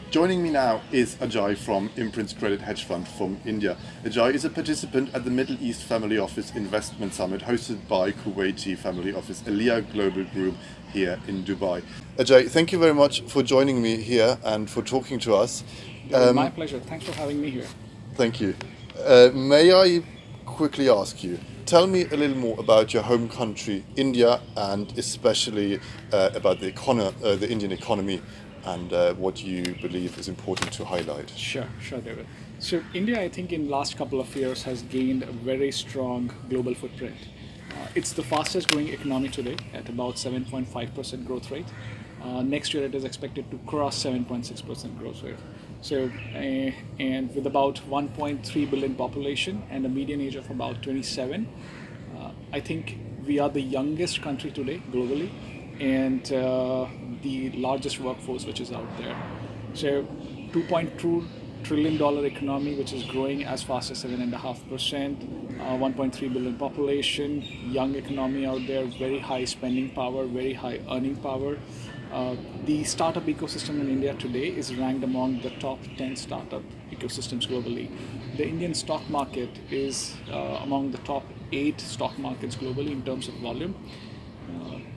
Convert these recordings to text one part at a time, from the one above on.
Joining me now is Ajay from Imprints Credit Hedge Fund from India. Ajay is a participant at the Middle East Family Office Investment Summit hosted by Kuwaiti Family Office Aliyah Global Group here in Dubai. Ajay, thank you very much for joining me here and for talking to us. My pleasure. Thanks for having me here. Thank you. May I quickly ask you, tell me a little more about your home country, India, and especially about the Indian economy and what you believe is important to highlight. Sure, David. So India, I think, in last couple of years has gained a very strong global footprint. It's the fastest growing economy today at about 7.5% growth rate. Next year, it is expected to cross 7.6% growth rate. So, and with about 1.3 billion population and a median age of about 27, I think we are the youngest country today globally, and the largest workforce which is out there. So, 2.2 trillion dollar economy which is growing as fast as 7.5%, 1.3 billion population, young economy out there, very high spending power, very high earning power. The startup ecosystem in India today is ranked among the top 10 startup ecosystems globally. The Indian stock market is among the top 8 stock markets globally in terms of volume.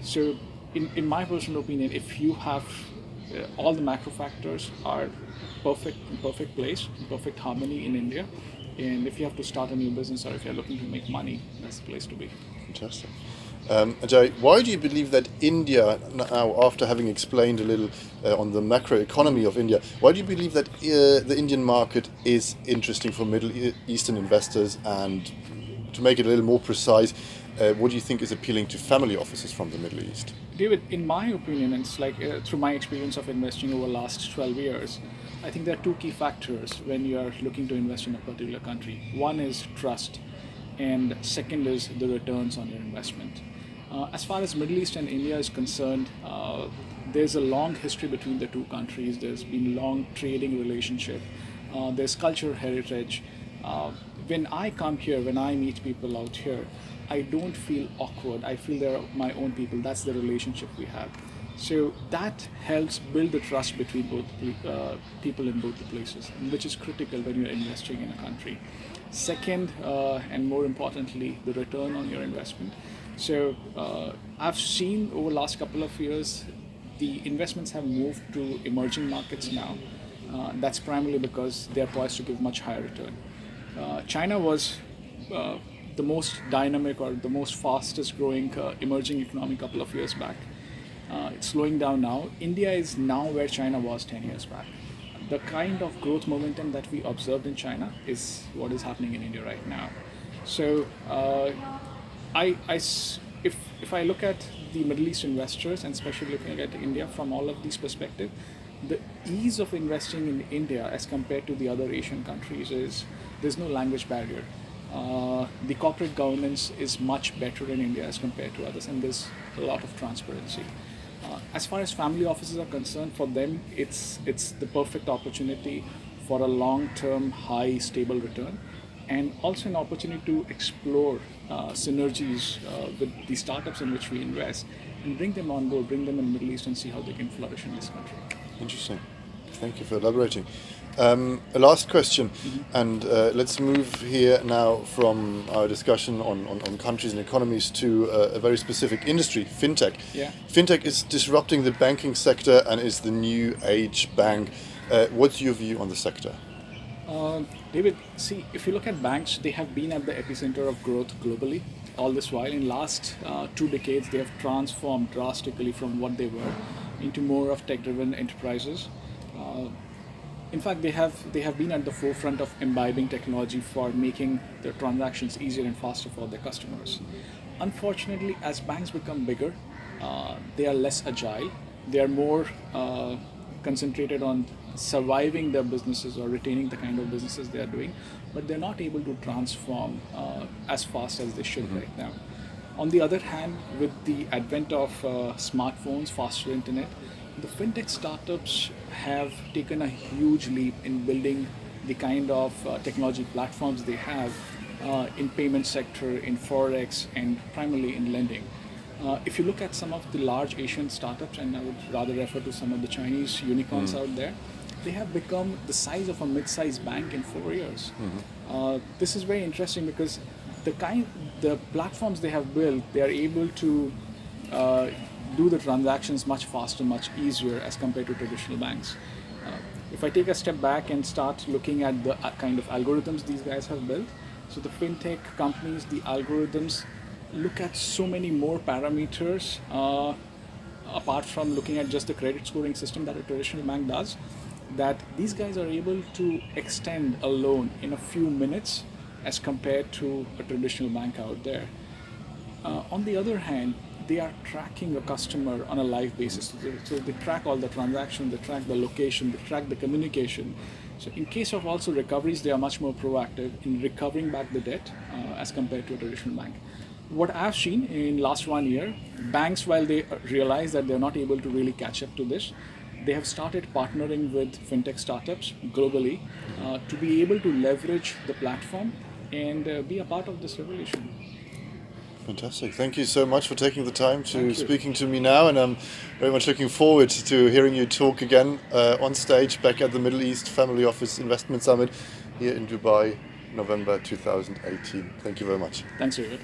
So, in my personal opinion, if you have all the macro factors are in perfect place, in perfect harmony in India, and if you have to start a new business or if you're looking to make money, that's the place to be. Fantastic. Ajay, why do you believe that India, now after having explained a little on the macro economy of India, why do you believe that the Indian market is interesting for Middle Eastern investors? And to make it a little more precise, what do you think is appealing to family offices from the Middle East? David, in my opinion, and it's like through my experience of investing over the last 12 years, I think there are two key factors when you are looking to invest in a particular country. One is trust, and second is the returns on your investment. As far as Middle East and India is concerned, there's a long history between the two countries. There's been long trading relationship. There's cultural heritage. When I come here, when I meet people out here, I don't feel awkward. I feel they're my own people. That's the relationship we have. So that helps build the trust between both people in both the places, which is critical when you're investing in a country. Second, and more importantly, the return on your investment. So I've seen over the last couple of years, the investments have moved to emerging markets now. That's primarily because they're poised to give much higher return. China was the most dynamic or the most fastest growing emerging economy a couple of years back. It's slowing down now. India is now where China was 10 years back. The kind of growth momentum that we observed in China is what is happening in India right now. So if I look at the Middle East investors and especially looking at India from all of these perspectives, the ease of investing in India as compared to the other Asian countries is there's no language barrier. The corporate governance is much better in India as compared to others, and there's a lot of transparency. As far as family offices are concerned, for them it's the perfect opportunity for a long-term, high, stable return, and also an opportunity to explore synergies with the startups in which we invest and bring them on board, bring them in the Middle East, and see how they can flourish in this country. Interesting. Thank you for elaborating. A last question, and let's move here now from our discussion on countries and economies to a very specific industry, fintech. Yeah. Fintech is disrupting the banking sector and is the new age bank. What's your view on the sector? David, see, if you look at banks, they have been at the epicenter of growth globally. All this while, in last 2 decades, they have transformed drastically from what they were into more of tech-driven enterprises. In fact, they have been at the forefront of imbibing technology for making their transactions easier and faster for their customers. Unfortunately, as banks become bigger, they are less agile. They are more concentrated on surviving their businesses or retaining the kind of businesses they are doing, but they're not able to transform as fast as they should right now. On the other hand, with the advent of smartphones, faster internet, the fintech startups have taken a huge leap in building the kind of technology platforms they have in payment sector, in forex, and primarily in lending. If you look at some of the large Asian startups, and I would rather refer to some of the Chinese unicorns out there, they have become the size of a mid-sized bank in 4 years. This is very interesting because the platforms they have built, they are able to do the transactions much faster, much easier as compared to traditional banks. If I take a step back and start looking at the kind of algorithms these guys have built, so the fintech companies, the algorithms look at so many more parameters apart from looking at just the credit scoring system that a traditional bank does, that these guys are able to extend a loan in a few minutes as compared to a traditional bank out there. On the other hand, they are tracking a customer on a live basis. So they track all the transactions, they track the location, they track the communication. So in case of also recoveries, they are much more proactive in recovering back the debt as compared to a traditional bank. What I've seen in last 1 year, banks, while they realize that they're not able to really catch up to this, they have started partnering with fintech startups globally to be able to leverage the platform and be a part of this revolution. Fantastic. Thank you so much for taking the time to Thank you. speaking to me now, and I'm very much looking forward to hearing you talk again on stage back at the Middle East Family Office Investment Summit here in Dubai, November 2018. Thank you very much. Thanks, David.